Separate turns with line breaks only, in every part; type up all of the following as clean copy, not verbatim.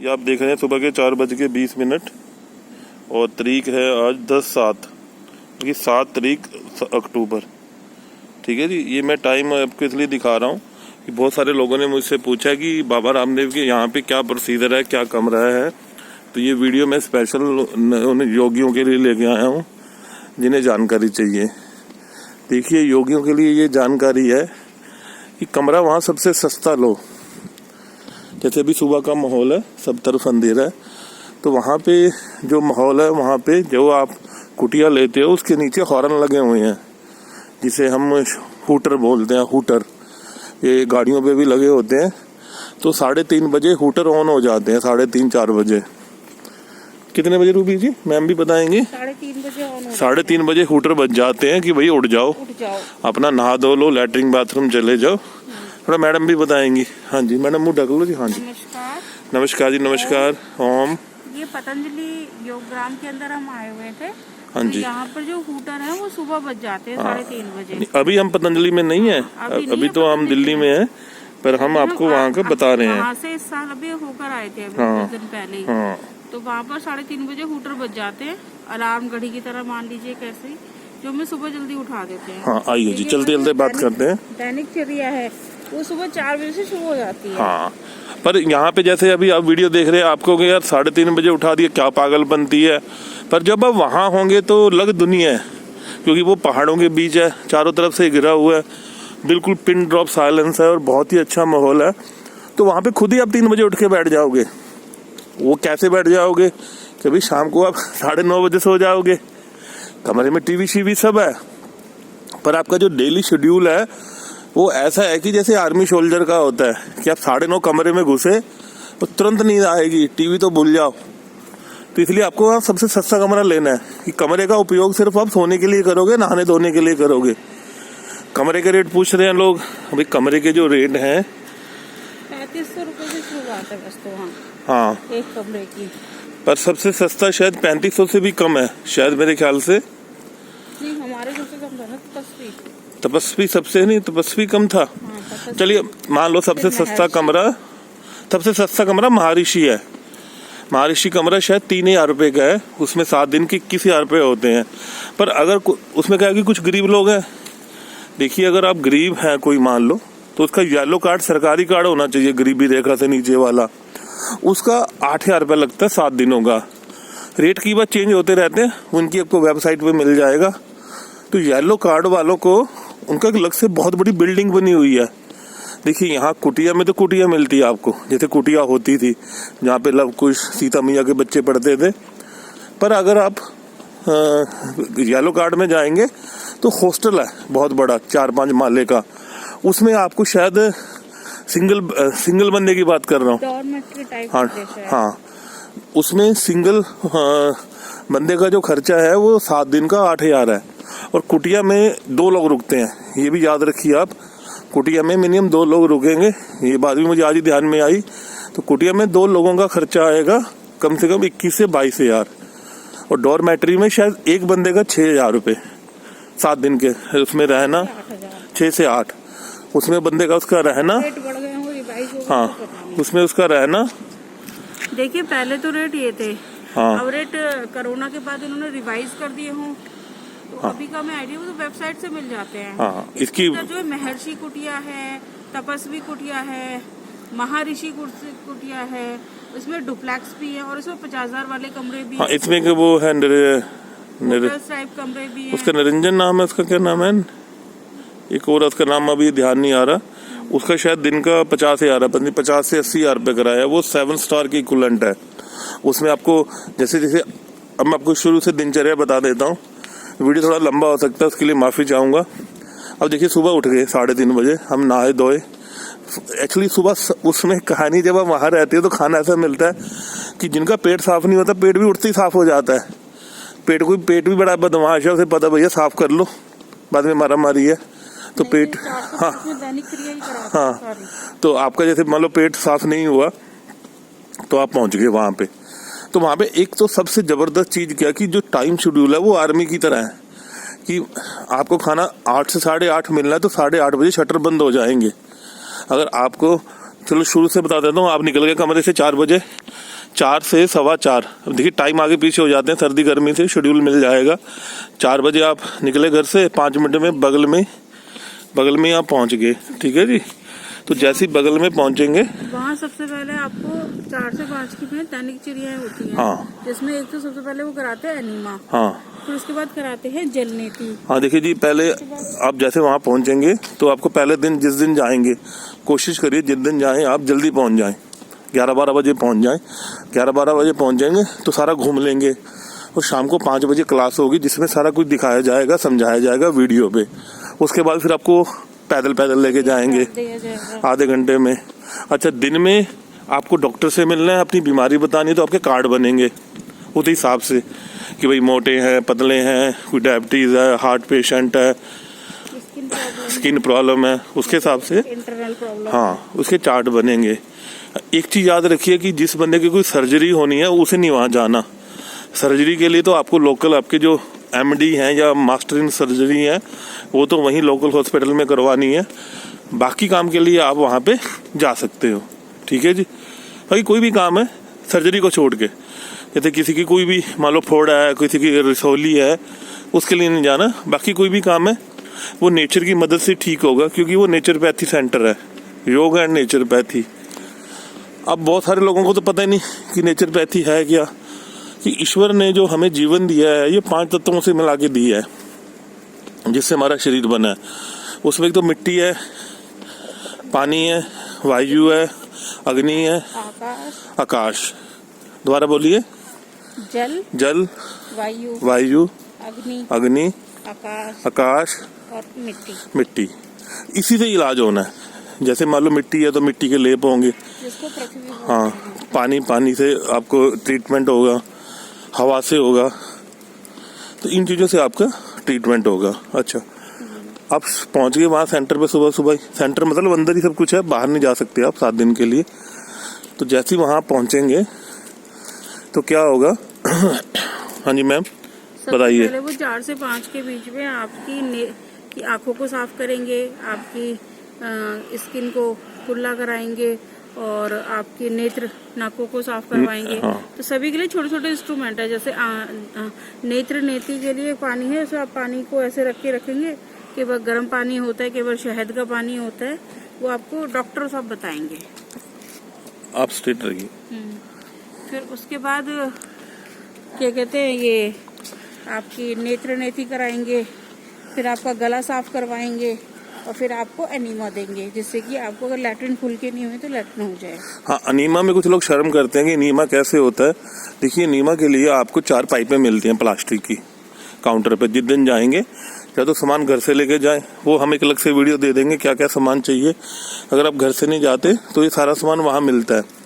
ये आप देख रहे हैं सुबह के 4:20 और तारीख है आज 10/7 की 7 तारीख अक्टूबर। ठीक है जी, ये मैं टाइम आपको इसलिए दिखा रहा हूँ कि बहुत सारे लोगों ने मुझसे पूछा कि बाबा रामदेव के यहाँ पे क्या प्रोसीजर है, क्या कमरा है। तो ये वीडियो मैं स्पेशल उन योगियों के लिए लेके आया हूँ जिन्हें जानकारी चाहिए। देखिए, योगियों के लिए ये जानकारी है कि कमरा वहाँ सबसे सस्ता लो। जैसे अभी सुबह का माहौल है, सब तरफ अंधेरा है, तो वहाँ पे जो माहौल है, वहाँ पे जो आप कुटिया लेते हो उसके नीचे हॉर्न लगे हुए हैं जिसे हम हूटर बोलते हैं। हूटर ये गाड़ियों पे भी लगे होते हैं। तो 3:30 बजे हूटर ऑन हो जाते हैं, 3:30-4 बजे। कितने बजे रूबी जी मैम भी बताएंगे?
3:30 बजे ऑन हो
3:30 बजे हूटर बज जाते हैं कि भाई उठ जाओ, अपना नहा धो लो, लैट्रिन बाथरूम चले जाओ। थोड़ा मैडम भी बताएंगी। हाँ जी मैडम, मुँह ढक लो जी। हाँ जी, नमस्कार जी। नमस्कार। ओम।
ये पतंजलि योगग्राम के अंदर हम आए हुए थे।
हाँ जी,
यहाँ पर जो हूटर है वो सुबह बज जाते हैं 3:30 बजे।
अभी हम पतंजलि में नहीं है, अभी तो हम दिल्ली में है, पर हम आपको वहाँ का बता रहे हैं।
वहाँ से इस साल अभी होकर आए थे, अभी कुछ दिन पहले ही।
हाँ,
तो वहाँ पर 3:30 बजे हूटर बज जाते हैं, अलार्म घड़ी की तरह मान लीजिए कैसे, जो हमें सुबह जल्दी उठा देते हैं।
हाँ आइए जी, चलते चलते बात करते हैं।
दैनिक चर्या है वो सुबह 4 बजे से शुरू हो जाती है।
हाँ, पर यहाँ पे जैसे अभी आप वीडियो देख रहे हैं, आपको कि यार 3:30 बजे उठा दिया, क्या पागलपंती है। पर जब आप वहाँ होंगे तो लग दुनिया है, क्योंकि वो पहाड़ों के बीच है, चारों तरफ से घिरा हुआ है, बिल्कुल पिन ड्रॉप साइलेंस है और बहुत ही अच्छा माहौल है। तो वहाँ पे खुद ही आप 3 बजे उठ के बैठ जाओगे। वो कैसे बैठ जाओगे? कभी शाम को आप 9:30 बजे सो जाओगे, कमरे में टीवी शीवी सब है, पर आपका जो डेली शेड्यूल है वो ऐसा है कि जैसे आर्मी सोल्जर का होता है कि आप 9:30 कमरे में घुसे तो तुरंत नींद आएगी, टीवी तो भूल जाओ। तो इसलिए आपको सबसे सस्ता कमरा लेना है कि कमरे का उपयोग सिर्फ आप सोने के लिए करोगे, नहाने धोने के लिए करोगे। कमरे के रेट पूछ रहे हैं लोग। अभी कमरे के जो रेट हैं
3500 रुपए से शुरुआत है बस। तो
हाँ,
एक कमरे की, पर
सबसे सस्ता शायद 3500 से भी कम है शायद, मेरे ख्याल से।
नहीं, हमारे सबसे कम था ना
तपस्वी सबसे नहीं, तपस्वी कम था।
हाँ,
चलिए मान लो सबसे सस्ता कमरा महर्षि है। महर्षि कमरा शायद 3000 रुपए का है, उसमें 7 दिन के 21,000 रुपए होते हैं। पर अगर उसमें क्या है कि कुछ गरीब लोग हैं। देखिए, अगर आप गरीब हैं कोई मान लो, तो उसका येलो कार्ड, सरकारी कार्ड होना चाहिए, गरीबी रेखा से नीचे वाला, उसका 8000 रुपये लगता है 7 दिनों का। रेट की बात चेंज होते रहते हैं, उनकी आपको वेबसाइट पे मिल जाएगा। तो येलो कार्ड वालों को उनका अलग से बहुत बड़ी बिल्डिंग बनी हुई है। देखिए, यहाँ कुटिया में तो कुटिया मिलती है आपको, जैसे कुटिया होती थी जहाँ पे लव कुश, सीता मैया के बच्चे पढ़ते थे। पर अगर आप येलो कार्ड में जाएंगे तो हॉस्टल है बहुत बड़ा, 4-5 माले का। उसमें आपको शायद सिंगल बंदे की बात कर रहा हूँ। हाँ हाँ, उसमें सिंगल बंदे का जो खर्चा है वो 7 दिन का 8000 है। और कुटिया में 2 लोग रुकते हैं, ये भी याद रखिए आप। कुटिया में मिनिमम 2 लोग रुकेंगे, ये बात भी मुझे आज ही ध्यान में आई। तो कुटिया में 2 लोगों का खर्चा आएगा कम से कम 21 से 22,000। और डॉर्मेट्री में शायद एक बंदे का 6,000 रुपये 7 दिन के, उसमें रहना 6 से 8, उसमें बंदे का उसका रहना। हाँ, उसमें उसका रहना।
देखिए, पहले तो रेट ये थे।
हाँ,
अब रेट कोरोना के बाद इन्होंने रिवाइज कर दिए हों, तो हाँ, अभी का मैं आइडिया वो तो वेबसाइट से मिल जाते हैं।
हाँ, इसकी
जो है महर्षि कुटिया है, तपस्वी कुटिया है, महर्षि कुटिया है, इसमें डुप्लेक्स भी है और इसमें 50,000 वाले कमरे भी।
हाँ, इसमें के वो है
कमरे भी है।
उसका निरंजन नाम है, उसका क्या नाम है, एक और उसका नाम अभी ध्यान नहीं आ रहा। उसका शायद दिन का 50,000 है, 50 से 80,000 रुपये कराया। वो 7 स्टार की इक्विवेलेंट है। उसमें आपको जैसे अब मैं आपको शुरू से दिनचर्या बता देता हूँ, वीडियो थोड़ा लंबा हो सकता है, उसके लिए माफ़ी चाहूँगा। अब देखिए, सुबह उठ गए 3:30 बजे, हम नहाए धोए। एक्चुअली सुबह उसमें कहानी, जब आप वहाँ रहते हो तो खाना ऐसा मिलता है कि जिनका पेट साफ नहीं होता, पेट भी उठते ही साफ हो जाता है। पेट भी बड़ा बदमाश है, उसे पता भैया साफ कर लो, बाद में मारा मारी है। तो पेट, हाँ हाँ, तो आपका जैसे मान लो पेट साफ नहीं हुआ तो आप पहुँच गए वहाँ पे। तो वहाँ पे एक तो सबसे ज़बरदस्त चीज़ क्या कि जो टाइम शेड्यूल है वो आर्मी की तरह है कि आपको खाना 8 से 8:30 मिलना है, तो 8:30 बजे शटर बंद हो जाएंगे। अगर आपको चलो शुरू से बता देता हूँ। आप निकल गए कमरे से 4 बजे, 4 से 4:15, अब देखिए टाइम आगे पीछे हो जाते हैं, सर्दी गर्मी से शेड्यूल मिल जाएगा। 4 बजे आप निकले घर से, 5 मिनट में बगल में आप पहुँच गए। ठीक है जी। तो जैसे ही बगल में पहुंचेंगे
वहाँ सबसे पहले आपको 4 से 5 की में दैनिक चर्याएं होती हैं।
हाँ।
जिसमें एक तो सबसे पहले वो कराते हैं एनीमा।
हाँ।
फिर उसके बाद कराते हैं जल नीति।
हाँ देखिए जी, पहले आप जैसे वहाँ पहुंचेंगे तो आपको पहले दिन जिस दिन जाएंगे, कोशिश करिए जिस दिन जाएं आप जल्दी पहुंच जाएं, 11-12 बजे पहुंच जाएं। 11-12 बजे पहुंच जाएंगे तो सारा घूम लेंगे, और शाम को 5 बजे क्लास होगी जिसमें सारा कुछ दिखाया जाएगा, समझाया जाएगा वीडियो पे। उसके बाद फिर आपको पैदल लेके जाएंगे आधे घंटे में। अच्छा, दिन में आपको डॉक्टर से मिलना है, अपनी बीमारी बतानी है, तो आपके कार्ड बनेंगे उस हिसाब से कि भाई मोटे हैं, पतले हैं, कोई डायबिटीज है, हार्ट पेशेंट है, स्किन प्रॉब्लम है, उसके हिसाब से
इंटरनल प्रॉब्लम।
हाँ, उसके चार्ट बनेंगे। एक चीज याद रखिए कि जिस बंदे की कोई सर्जरी होनी है उसे नहीं वहाँ जाना। सर्जरी के लिए तो आपको लोकल आपके जो MD हैं या मास्टर इन सर्जरी हैं वो तो वहीं लोकल हॉस्पिटल में करवानी है। बाकी काम के लिए आप वहाँ पे जा सकते हो। ठीक है जी। भाई कोई भी काम है सर्जरी को छोड़ के, जैसे किसी की कोई भी मान लो फोड़ा है, किसी की रसौली है, उसके लिए नहीं जाना। बाकी कोई भी काम है वो नेचर की मदद से ठीक होगा, क्योंकि वो नेचुरोपैथी सेंटर है, योग एंड नेचुरोपैथी। अब बहुत सारे लोगों को तो पता ही नहीं कि नेचुरोपैथी है क्या, कि ईश्वर ने जो हमें जीवन दिया है ये 5 तत्वों से मिला के दिया है जिससे हमारा शरीर बना है। उसमें एक तो मिट्टी है, पानी है, वायु है, अग्नि है, आकाश। दोबारा बोलिए। जल, वायु, अग्नि, आकाश
और
मिट्टी। इसी से इलाज होना है। जैसे मान लो मिट्टी है तो मिट्टी के लेप होंगे,
जिसको पृथ्वी बोलते हैं।
हाँ, पानी से आपको ट्रीटमेंट होगा, हवा से होगा, तो इन चीजों से आपका ट्रीटमेंट होगा। अच्छा, आप पहुंच गए वहाँ सेंटर पे सुबह। सेंटर मतलब अंदर ही सब कुछ है, बाहर नहीं जा सकते आप 7 दिन के लिए। तो जैसे ही वहाँ पहुंचेंगे तो क्या होगा? हाँ जी मैम बताइए।
पहले वो 4 से 5 के बीच में आपकी आंखों को साफ करेंगे, आपकी स्किन को कुल्ला कराएंगे और आपके नेत्र नाकों को साफ करवाएंगे।
हाँ।
तो सभी के लिए छोटे छोटे इंस्ट्रूमेंट है। जैसे नेत्र नेति के लिए पानी है, उसमें आप पानी को ऐसे रख के रखेंगे कि वह गर्म पानी होता है, केवल शहद का पानी होता है, वो आपको डॉक्टर साहब बताएंगे।
आप स्ट्रेट रहिए।
फिर उसके बाद क्या कहते हैं, ये आपकी नेत्र नेति कराएंगे, फिर आपका गला साफ करवाएंगे और फिर आपको एनीमा देंगे, जिससे कि आपको अगर लैट्रिन खुल के नहीं हुई तो लैट्रिन हो जाए।
हाँ, एनीमा में कुछ लोग शर्म करते हैं कि एनीमा कैसे होता है। देखिए, एनीमा के लिए आपको 4 पाइपें मिलती हैं प्लास्टिक की काउंटर पे। जिस दिन जाएंगे या तो सामान घर से लेके जाएं, वो हम एक अलग से वीडियो दे देंगे क्या क्या सामान चाहिए। अगर आप घर से नहीं जाते तो ये सारा सामान वहाँ मिलता है।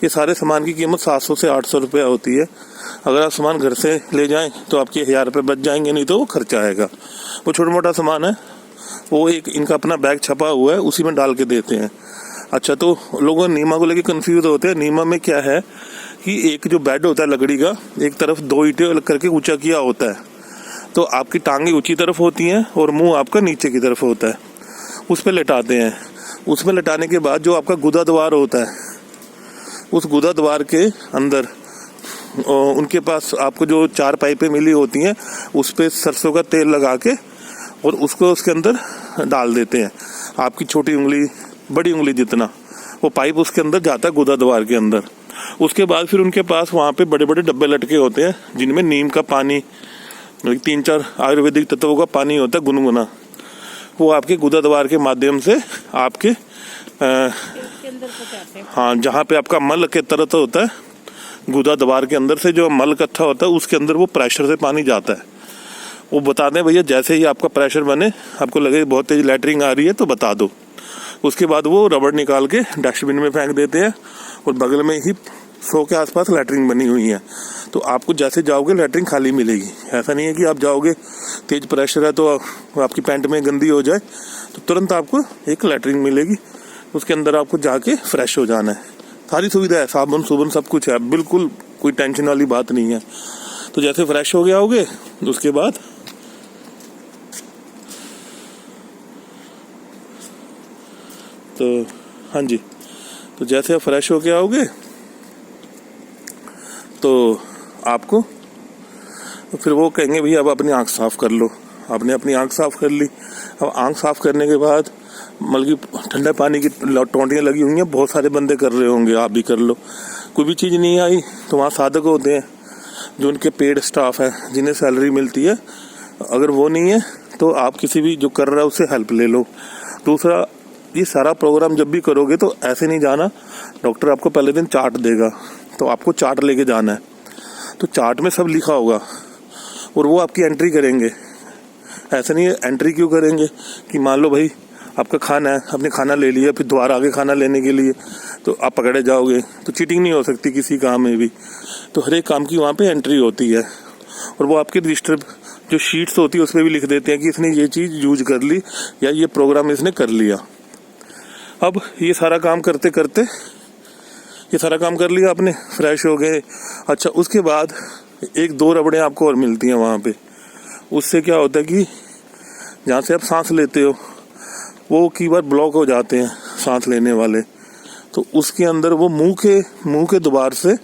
ये सारे सामान की कीमत 700 से 800 रुपया होती है। अगर आप सामान घर से ले जाएं तो आपके 1000 रुपये बच जाएंगे, नहीं तो वो खर्चा आएगा। वो छोटा मोटा सामान है, वो एक इनका अपना बैग छपा हुआ है, उसी में डाल के देते हैं। अच्छा, तो लोगों नीमा को लेके कंफ्यूज होते हैं। नीमा में क्या है कि एक जो बेड होता है लकड़ी का, एक तरफ 2 ईंटें अलग करके ऊंचा किया होता है, तो आपकी टांगे ऊंची तरफ होती हैं और मुंह आपका नीचे की तरफ होता है। उस पर लेटाते हैं। उसमें लेटाने के बाद जो आपका गुदा द्वार होता है, उस गुदा द्वार के अंदर उनके पास आपको जो 4 पाइपें मिली होती हैं, उस पर सरसों का तेल लगा के और उसको उसके अंदर डाल देते हैं। आपकी छोटी उंगली, बड़ी उंगली जितना, वो पाइप उसके अंदर जाता है गुदा द्वार के अंदर। उसके बाद फिर उनके पास वहाँ पे बड़े बड़े डब्बे लटके होते हैं जिनमें नीम का पानी, 3-4 आयुर्वेदिक तत्वों का पानी होता है गुनगुना। वो आपके गुदा द्वार के माध्यम से आपके हाँ, जहाँ पे आपका मल के तरह होता है, गुदा द्वार के अंदर से जो मल इकट्ठा होता है उसके अंदर वो प्रेशर से पानी जाता है। वो बता दें भैया, जैसे ही आपका प्रेशर बने, आपको लगे बहुत तेज लैटरिंग आ रही है तो बता दो। उसके बाद वो रबड़ निकाल के डस्टबिन में फेंक देते हैं और बगल में ही 100 के आसपास लैटरिन बनी हुई है। तो आपको जैसे जाओगे लैटरिन खाली मिलेगी। ऐसा नहीं है कि आप जाओगे तेज प्रेशर है तो आपकी पैंट में गंदी हो जाए, तो तुरंत आपको एक लैटरिन मिलेगी, उसके अंदर आपको जाके फ्रेश हो जाना है। सारी सुविधा है, साबुन सुबुन सब कुछ है, बिल्कुल कोई टेंशन वाली बात नहीं है। तो जैसे फ्रेश हो गया होगे उसके बाद तो हाँ जी, तो जैसे आप फ्रेश होके आओगे तो आपको फिर वो कहेंगे भैया अब अपनी आंख साफ कर लो। आपने अपनी आंख साफ कर ली। अब आंख साफ करने के बाद मतलब कि ठंडे पानी की टोंटियाँ लगी हुई हैं, बहुत सारे बंदे कर रहे होंगे, आप भी कर लो। कोई भी चीज़ नहीं आई तो वहाँ साधक होते हैं जो उनके पेड स्टाफ है, जिन्हें सैलरी मिलती है। अगर वो नहीं है तो आप किसी भी जो कर रहा है उससे हेल्प ले लो। दूसरा, ये सारा प्रोग्राम जब भी करोगे तो ऐसे नहीं जाना, डॉक्टर आपको पहले दिन चार्ट देगा तो आपको चार्ट लेके जाना है। तो चार्ट में सब लिखा होगा और वो आपकी एंट्री करेंगे। ऐसा नहीं है, एंट्री क्यों करेंगे कि मान लो भाई आपका खाना है, आपने खाना ले लिया, फिर दोबारा आगे खाना लेने के लिए तो आप पकड़े जाओगे, तो चीटिंग नहीं हो सकती किसी काम में भी। तो हर एक काम की वहाँ पे एंट्री होती है और वो आपके रजिस्टर जो शीट्स होती है उसमें भी लिख देते हैं कि इसने ये चीज़ यूज कर ली या ये प्रोग्राम इसने कर लिया। अब ये सारा काम करते करते ये सारा काम कर लिया आपने, फ्रेश हो गए। अच्छा, उसके बाद 1-2 रबड़ें आपको और मिलती हैं वहाँ पे। उससे क्या होता है कि जहाँ से आप सांस लेते हो वो कई बार ब्लॉक हो जाते हैं सांस लेने वाले, तो उसके अंदर वो मुंह के द्वार से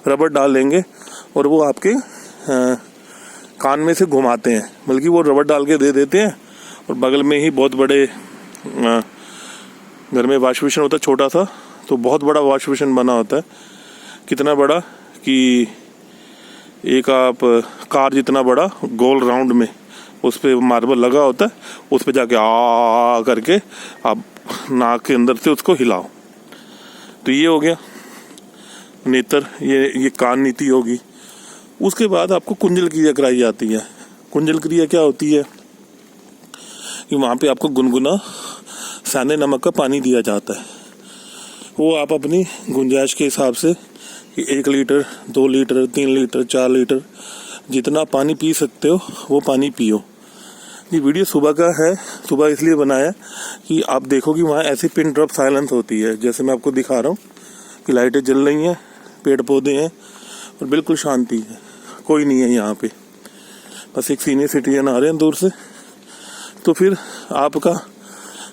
रबड़ डालेंगे और वो आपके कान में से घुमाते हैं, बल्कि वो रबड़ डाल के दे देते हैं। और बगल में ही बहुत बड़े घर में वॉश बेसिन होता है छोटा सा, तो बहुत बड़ा वॉश बेसिन बना होता है। कितना बड़ा कि एक आप कार जितना बड़ा गोल राउंड में उस पर मार्बल लगा होता है, उस पर जाके आ करके आप नाक के अंदर से उसको हिलाओ। तो ये हो गया नेत्र, ये कान नीति होगी। उसके बाद आपको कुंजल क्रिया कराई जाती है। कुंजल क्रिया क्या होती है कि वहाँ पे आपको गुनगुना सैंधे नमक का पानी दिया जाता है। वो आप अपनी गुंजाइश के हिसाब से कि 1 लीटर, 2 लीटर, 3 लीटर, 4 लीटर जितना पानी पी सकते हो वो पानी पियो। ये वीडियो सुबह का है, सुबह इसलिए बनाया कि आप देखो कि वहाँ ऐसी पिन ड्रॉप साइलेंस होती है, जैसे मैं आपको दिखा रहा हूँ कि लाइटें जल रही हैं, पेड़ पौधे हैं और बिल्कुल शांति है, कोई नहीं है यहाँ पे, बस एक सीनियर सिटीजन आ रहे हैं दूर से। तो फिर आपका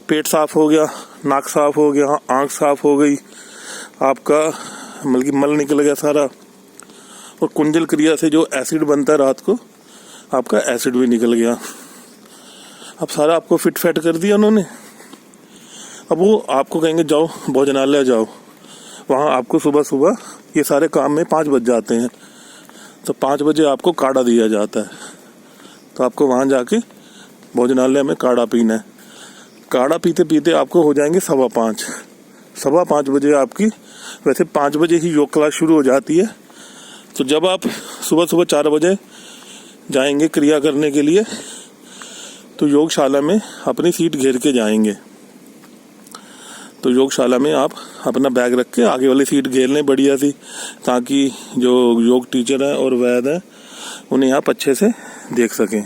पेट साफ हो गया, नाक साफ हो गया, आँख साफ हो गई, आपका बल्कि मल निकल गया सारा। और कुंजल क्रिया से जो एसिड बनता है रात को, आपका एसिड भी निकल गया। अब सारा आपको फिट फैट कर दिया उन्होंने। अब वो आपको कहेंगे जाओ भोजनालय जाओ। वहाँ आपको सुबह सुबह ये सारे काम में 5 बज जाते हैं, तो 5 बजे आपको काढ़ा दिया जाता है। तो आपको वहाँ जाके भोजनालय में काढ़ा पीना है। काढ़ा पीते पीते आपको हो जाएंगे 5:15। 5:15 बजे आपकी, वैसे 5 बजे ही योग क्लास शुरू हो जाती है। तो जब आप सुबह सुबह 4 बजे जाएंगे क्रिया करने के लिए, तो योगशाला में अपनी सीट घेर के जाएंगे। तो योगशाला में आप अपना बैग रख के आगे वाली सीट घेर लें बढ़िया सी, ताकि जो योग टीचर है और वैद है उन्हें आप अच्छे से देख सकें।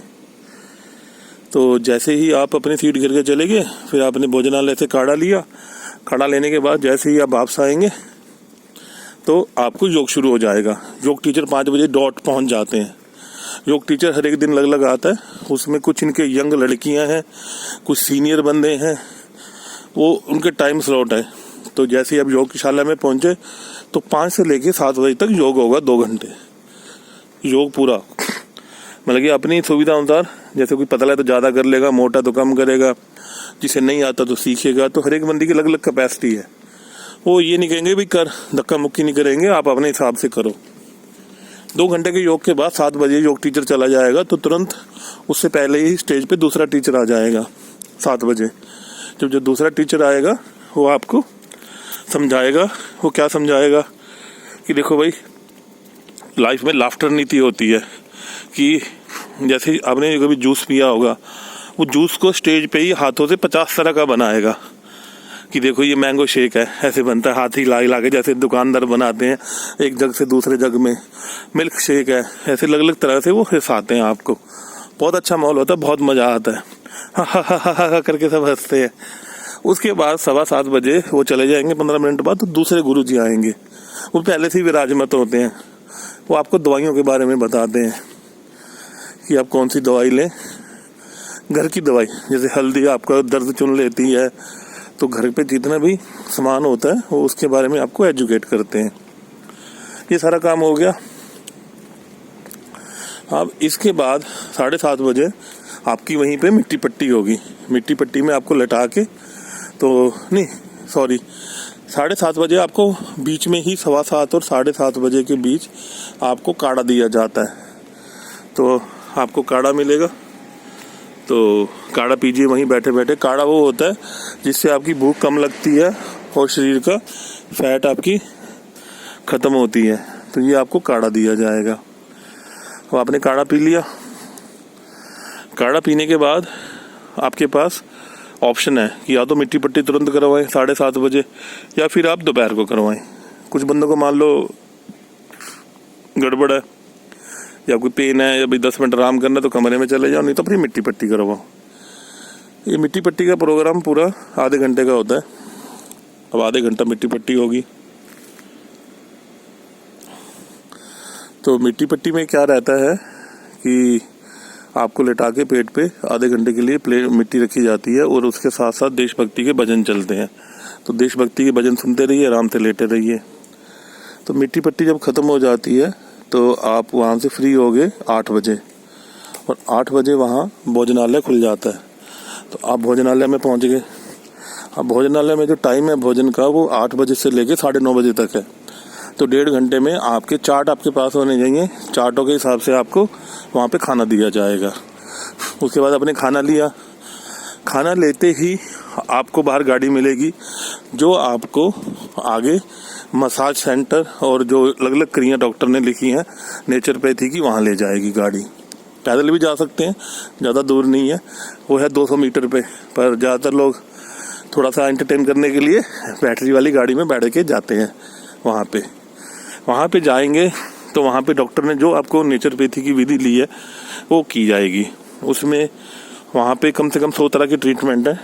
तो जैसे ही आप अपनी सीट घेर के चले गए, फिर आपने भोजनालय से काढ़ा लिया। काढ़ा लेने के बाद जैसे ही आप वापस आएंगे तो आपको योग शुरू हो जाएगा। योग टीचर 5 बजे डॉट पहुंच जाते हैं। योग टीचर हर एक दिन अलग अलग आता है, उसमें कुछ इनके यंग लड़कियां हैं, कुछ सीनियर बंदे हैं, वो उनके टाइम स्लॉट है। तो जैसे ही आप योगशाला में पहुंचे तो 5 से लेके 7 बजे तक योग होगा, 2 घंटे योग पूरा। मतलब कि अपनी सुविधा अनुसार, जैसे कोई पतला है तो ज़्यादा कर लेगा, मोटा तो कम करेगा, जिसे नहीं आता तो सीखेगा। तो हर एक बंदी की अलग अलग कैपेसिटी है। वो ये नहीं कहेंगे भी कर, धक्का मुक्की नहीं करेंगे, आप अपने हिसाब से करो। 2 घंटे के योग के बाद 7 बजे योग टीचर चला जाएगा, तो तुरंत उससे पहले ही स्टेज पे दूसरा टीचर आ जाएगा 7 बजे। जब जो दूसरा टीचर आएगा वो आपको समझाएगा। वो क्या समझाएगा कि देखो भाई, लाइफ में लाफ्टर नीति होती है कि जैसे आपने कभी जूस पिया होगा, वो जूस को स्टेज पे ही हाथों से 50 तरह का बनाएगा कि देखो ये मैंगो शेक है, ऐसे बनता है, हाथ ही ला के जैसे दुकानदार बनाते हैं एक जग से दूसरे जग में। मिल्क शेक है, ऐसे अलग अलग तरह से वो हंसाते हैं आपको। बहुत अच्छा माहौल होता है, बहुत मजा आता है, हा करके सब हंसते हैं। उसके बाद 7:15 बजे वो चले जाएंगे। 15 मिनट बाद तो दूसरे गुरुजी आएंगे, वो पहले से ही विराजमान होते हैं। वो आपको दवाइयों के बारे में बताते हैं कि आप कौन सी दवाई लें। घर की दवाई, जैसे हल्दी आपका दर्द चुन लेती है, तो घर पे जितना भी सामान होता है वो उसके बारे में आपको एजुकेट करते हैं। ये सारा काम हो गया। अब इसके बाद 7:30 बजे आपकी वहीं पे मिट्टी पट्टी होगी। मिट्टी पट्टी में आपको लटा के, तो नहीं सॉरी 7:30 बजे आपको बीच में ही 7:15 और 7:30 बजे के बीच आपको काढ़ा दिया जाता है। तो आपको काढ़ा मिलेगा, तो काढ़ा पीजिए वहीं बैठे बैठे। काढ़ा वो होता है जिससे आपकी भूख कम लगती है और शरीर का फैट आपकी खत्म होती है। तो ये आपको काढ़ा दिया जाएगा। अब आपने काढ़ा पी लिया। काढ़ा पीने के बाद आपके पास ऑप्शन है कि या तो मिट्टी पट्टी तुरंत करवाएं 7:30 बजे, या फिर आप दोपहर को करवाएं। कुछ बंदों को मान लो गड़बड़ है या कोई पेन है या भाई 10 मिनट आराम करना है तो कमरे में चले जाओ, नहीं तो अपनी मिट्टी पट्टी करवाओ। ये मिट्टी पट्टी का प्रोग्राम पूरा आधे घंटे का होता है। अब आधे घंटा मिट्टी पट्टी होगी। तो मिट्टी पट्टी में क्या रहता है कि आपको लेटा के पेट पे आधे घंटे के लिए प्लेट मिट्टी रखी जाती है और उसके साथ साथ देशभक्ति के भजन चलते हैं। तो देशभक्ति के भजन सुनते रहिए, आराम से लेटे रहिए। तो मिट्टी पट्टी जब खत्म हो जाती है तो आप वहाँ से फ्री हो गए 8 बजे, और 8 बजे वहाँ भोजनालय खुल जाता है। तो आप भोजनालय में पहुँच गए। अब भोजनालय में जो टाइम है भोजन का वो 8 बजे से लेके 9:30 बजे तक है। तो 1.5 घंटे में आपके चार्ट आपके पास होने चाहिए। चार्टों के हिसाब से आपको वहाँ पे खाना दिया जाएगा। उसके बाद आपने खाना लिया। खाना लेते ही आपको बाहर गाड़ी मिलेगी जो आपको आगे मसाज सेंटर और जो अलग अलग क्रिया डॉक्टर ने लिखी हैं नेचुरोपैथी की, वहाँ ले जाएगी गाड़ी। पैदल भी जा सकते हैं, ज़्यादा दूर नहीं है, वो है 200 मीटर पे। पर ज़्यादातर लोग थोड़ा सा एंटरटेन करने के लिए बैटरी वाली गाड़ी में बैठ के जाते हैं। वहाँ पे जाएंगे तो वहाँ पे डॉक्टर ने जो आपको नेचुरोपैथी की विधि ली है वो की जाएगी। उसमें वहाँ पे कम से कम 100 तरह की ट्रीटमेंट है।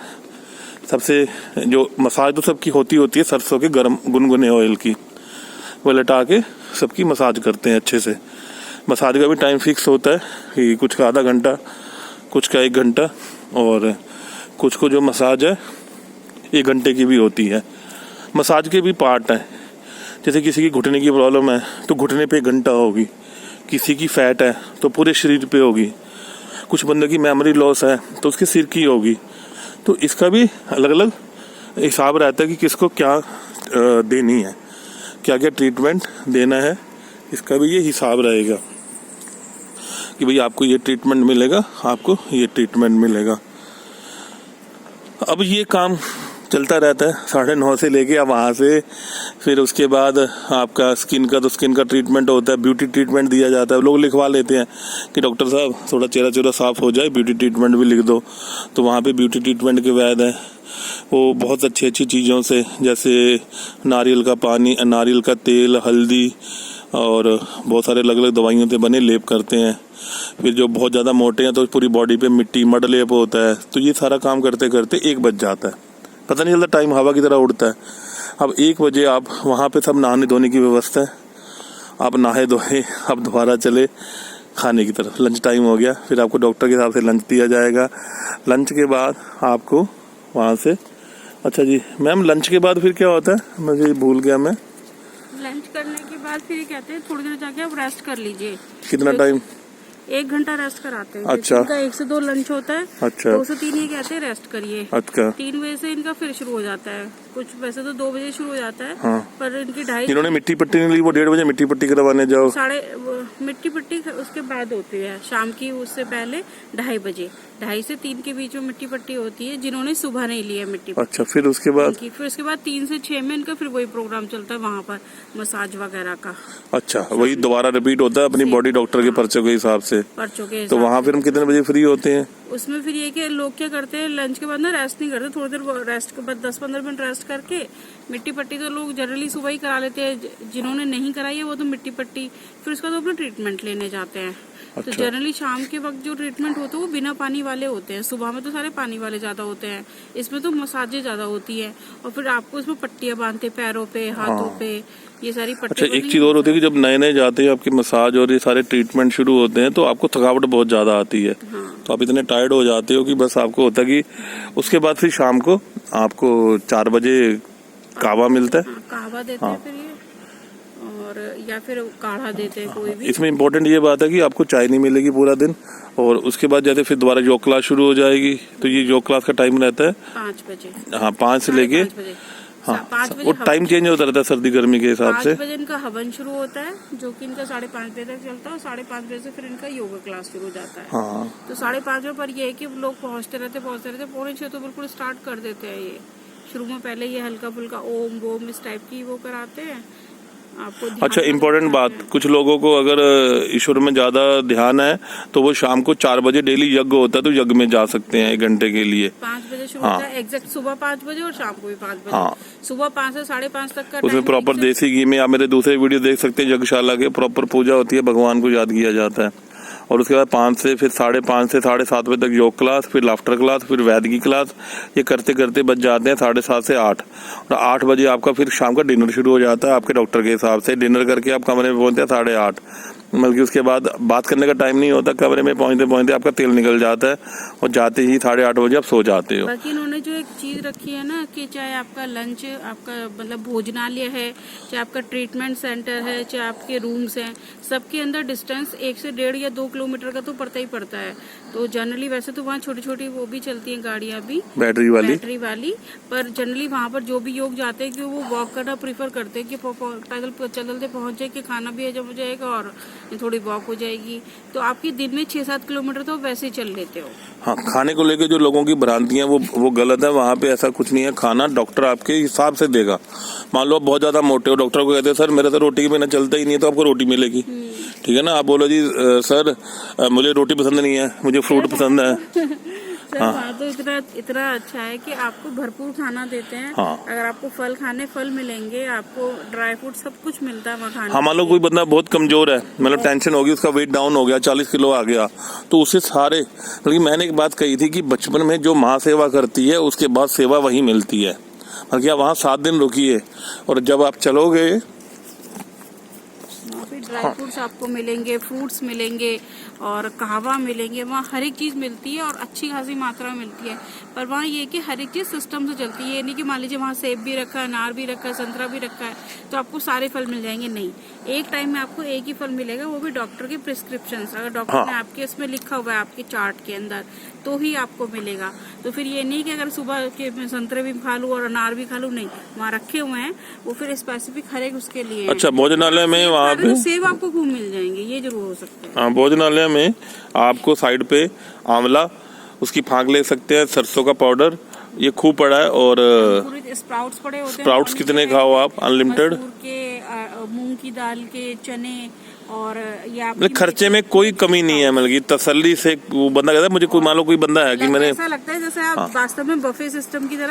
सबसे जो मसाज तो सबकी होती है सरसों के गर्म गुनगुने ऑयल की, वो लटा के सबकी मसाज करते हैं अच्छे से। मसाज का भी टाइम फिक्स होता है कि कुछ का आधा घंटा, कुछ का 1 घंटा, और कुछ को जो मसाज है 1 घंटे की भी होती है। मसाज के भी पार्ट हैं, जैसे किसी की घुटने की प्रॉब्लम है तो घुटने पे 1 घंटा होगी, किसी की फैट है तो पूरे शरीर पे होगी, कुछ बंदों की मेमोरी लॉस है तो उसके सिर की होगी। तो इसका भी अलग अलग हिसाब रहता है कि किसको क्या देनी है, क्या क्या ट्रीटमेंट देना है। इसका भी ये हिसाब रहेगा कि भाई आपको ये ट्रीटमेंट मिलेगा, आपको ये ट्रीटमेंट मिलेगा। अब ये काम चलता रहता है 9:30 से लेके। अब वहाँ से फिर उसके बाद आपका स्किन का ट्रीटमेंट होता है, ब्यूटी ट्रीटमेंट दिया जाता है। लोग लिखवा लेते हैं कि डॉक्टर साहब थोड़ा चेहरा साफ हो जाए, ब्यूटी ट्रीटमेंट भी लिख दो। तो वहाँ पे ब्यूटी ट्रीटमेंट के वैद हैं, वो बहुत अच्छी चीज़ों से, जैसे नारियल का पानी, नारियल का तेल, हल्दी और बहुत सारे अलग अलग दवाइयों से बने लेप करते हैं। फिर जो बहुत ज़्यादा मोटे हैं तो पूरी बॉडी पे मिट्टी मड लेप होता है। तो ये सारा काम करते करते 1 बज जाता है, पता नहीं चलता, टाइम हवा की तरह उड़ता है। अब 1 बजे आप वहाँ पे सब नहाने धोने की व्यवस्था है, आप नहाए धोए, अब दोबारा चले खाने की तरफ। लंच टाइम हो गया, फिर आपको डॉक्टर के हिसाब से लंच दिया जाएगा। लंच के बाद आपको वहाँ से, अच्छा जी मैम, लंच के बाद फिर क्या होता है, मुझे भूल गया मैं।
लंच करने के बाद फिर कहते हैं थोड़ी देर जाके आप रेस्ट कर लीजिए।
कितना टाइम?
1 घंटा रेस्ट कराते हैं।
अच्छा।
इनका 1 से 2 लंच होता है।
अच्छा।
2 से 3 ये कहते हैं रेस्ट करिए।
अच्छा।
3 बजे से इनका फिर शुरू हो जाता है। कुछ वैसे तो 2 बजे शुरू हो जाता है।
हाँ।
पर इनकी 2:30,
इन्होंने मिट्टी पट्टी नहीं ली, वो 1:30 बजे मिट्टी पट्टी करवाने जाओ।
मिट्टी पट्टी उसके बाद होती है शाम की, उससे पहले 2:30 बजे, 2:30 से 3 के बीच में मिट्टी पट्टी होती है जिन्होंने सुबह नहीं ली है मिट्टी पट्टी।
अच्छा, फिर उसके बाद?
फिर उसके बाद 3 से 6 में इनका फिर वही प्रोग्राम चलता है वहाँ पर, मसाज वगैरह का।
अच्छा, वही दोबारा रिपीट होता है अपनी बॉडी डॉक्टर के पर्चों के हिसाब से। तो वहाँ फिर हम कितने बजे फ्री होते हैं?
उसमें फिर ये कि लोग क्या करते हैं, लंच के बाद ना रेस्ट नहीं करते, थोड़ी देर रेस्ट के बाद 10-15 मिनट रेस्ट करके मिट्टी पट्टी तो लोग जनरली सुबह ही करा लेते हैं, जिन्होंने नहीं कराई है वो तो मिट्टी पट्टी फिर उसका तो अपना ट्रीटमेंट लेने जाते हैं। तो
अच्छा।
जनरली शाम के वक्त जो ट्रीटमेंट होते हैं वो बिना पानी वाले होते हैं, सुबह में तो सारे पानी वाले ज्यादा होते हैं, इसमें तो मसाजें ज्यादा होती है और फिर आपको इसमें पट्टियां बांधते पैरों पे हाथों पे, ये सारी
अच्छा,
पट्टियां।
एक चीज और होती है कि जब नए नए जाते हैं आपकी मसाज और ये सारे ट्रीटमेंट शुरू होते हैं तो आपको थकावट बहुत ज्यादा आती है। तो आप इतने टायर्ड हो जाते हो कि बस आपको होता है कि उसके बाद फिर शाम को आपको 4 बजे कहवा मिलता है।
कहवा देते हैं फिर ये, और या फिर काढ़ा देते हैं कोई भी।
इसमें इम्पोर्टेंट ये बात है कि आपको चाय नहीं मिलेगी पूरा दिन, और उसके बाद जैसे फिर दोबारा योग क्लास शुरू हो जाएगी। तो ये योग क्लास का टाइम रहता है
5 बजे।
हाँ, 5 से लेके
5 बजे
वो टाइम चेंज होता रहता है सर्दी गर्मी के हिसाब से।
5 बजे इनका हवन शुरू होता है, जो कि इनका 5:30 बजे तक चलता है, और 5:30 बजे से फिर इनका योगा क्लास शुरू हो जाता है।
हाँ,
तो 5:30 बजे पर ये है कि लोग पहुंचते रहते 5:45 तो बिल्कुल स्टार्ट कर देते हैं। ये शुरू में पहले ये हल्का फुल्का ओम वोम इस टाइप की वो कराते हैं आपको।
अच्छा, इम्पोर्टेंट बात, कुछ लोगों को अगर ईश्वर में ज्यादा ध्यान है तो वो शाम को 4 बजे डेली यज्ञ होता है, तो यज्ञ में जा सकते हैं 1 घंटे के लिए।
5 बजे शुरू होता है एग्जैक्ट, सुबह 5 बजे और शाम को भी 5 बजे।
हाँ।
सुबह 5 से 5:30 तक का
उसमें
टाइम
प्रॉपर
है।
देसी घी में आप मेरे दूसरे वीडियो देख सकते हैं, यज्ञशाला के प्रॉपर पूजा होती है, भगवान को याद किया जाता है। और उसके बाद 5 से फिर 5:30 से 7:30 बजे तक योग क्लास, फिर लाफ्टर क्लास, फिर वैद की क्लास। ये करते करते बच जाते हैं 7:30 से 8, और 8 बजे आपका फिर शाम का डिनर शुरू हो जाता है आपके डॉक्टर के हिसाब से। डिनर करके आप कमरे में पहुंचते हैं 8:30, बल्कि उसके बाद बात करने का टाइम नहीं होता, कमरे में पहुंचते पहुंचते आपका तेल निकल जाता है और जाते ही 8:30 बजे आप सो जाते हो।
बाकी इन्होंने जो एक चीज रखी है ना कि चाहे आपका लंच, आपका मतलब भोजनालय है, चाहे आपका ट्रीटमेंट सेंटर है, चाहे आपके रूम्स हैं, सबके अंदर डिस्टेंस 1 से 1.5 या 2 किलोमीटर का तो पड़ता ही पड़ता है। तो जनरली वैसे तो वहाँ छोटी छोटी वो भी चलती हैं गाड़ियाँ भी
बैटरी वाली,
पर जनरली वहाँ पर जो भी योग जाते हैं कि वो वॉक करना प्रीफर करते हैं कि पैदल चलते पहुँच जाए, कि खाना भी हजम हो जाएगा और थोड़ी वॉक हो जाएगी। तो आपकी दिन में 6-7 किलोमीटर तो वैसे ही चल लेते हो।
हाँ, खाने को लेके जो लोगों की भ्रांतियां वो गलत है। वहाँ पे ऐसा कुछ नहीं है, खाना डॉक्टर आपके हिसाब से देगा। मान लो आप बहुत ज्यादा मोटे हो, डॉक्टर को कहते हैं सर मेरा तो रोटी के बिना चलता ही नहीं है, तो आपको रोटी मिलेगी। ठीक है ना, आप बोलो जी सर मुझे रोटी पसंद नहीं है, मुझे फ्रूट पसंद है।
सर वहाँ तो इतना अच्छा है कि आपको भरपूर खाना देते हैं।
हाँ।
अगर आपको फल खाने, फल मिलेंगे, आपको ड्राई फ्रूट सब कुछ मिलता है वहाँ खाने।
हाँ, मान लो कोई बंदा बहुत कमजोर है, मतलब टेंशन होगी, उसका वेट डाउन हो गया, 40 किलो आ गया, तो उसे सारे, बल्कि मैंने एक बात कही थी कि बचपन में जो माँ सेवा करती है उसके बाद सेवा वही मिलती है। बल्कि आप वहाँ 7 दिन रुकिए और जब आप चलोगे
ड्राई फ्रूट्स आपको मिलेंगे, फ्रूट्स मिलेंगे और कहवा मिलेंगे, वहाँ हर एक चीज मिलती है और अच्छी खासी मात्रा में मिलती है। पर वहाँ ये कि हर एक चीज सिस्टम से चलती है, ये नहीं कि मान लीजिए वहाँ सेब भी रखा है, अनार भी रखा है, संतरा भी रखा है तो आपको सारे फल मिल जाएंगे, नहीं। एक टाइम में आपको एक ही फल मिलेगा, वो भी डॉक्टर के प्रिस्क्रिप्शन, अगर डॉक्टर ने आपके इसमें लिखा हुआ है आपके चार्ट के अंदर तो ही आपको मिलेगा। तो फिर ये नहीं कि अगर सुबह के संतरे भी खा लूँ और अनार भी खा लूँ, नहीं, वहाँ रखे हुए हैं वो फिर स्पेसिफिक हर एक उसके लिए।
अच्छा, भोजनालय में वहाँ पे
सेब आपको खूब मिल जाएंगे, ये जरूर हो सकता है।
हाँ, भोजनालय में आपको साइड पे आंवला, उसकी फांक ले सकते हैं, सरसों का पाउडर ये खूब पड़ा है, और
स्प्राउट्स पड़े होते हैं।
स्प्राउट्स कितने खाओ आप, अनलिमिटेड।
मूंग की दाल के चने, और ये
मतलब खर्चे में कोई कमी नहीं है, मतलब तसल्ली से वो बंदा कहता है मुझे, कोई मान लो कोई बंदा है कि मैंने,
ऐसा लगता है जैसे आप वास्तव में बफे सिस्टम की तरह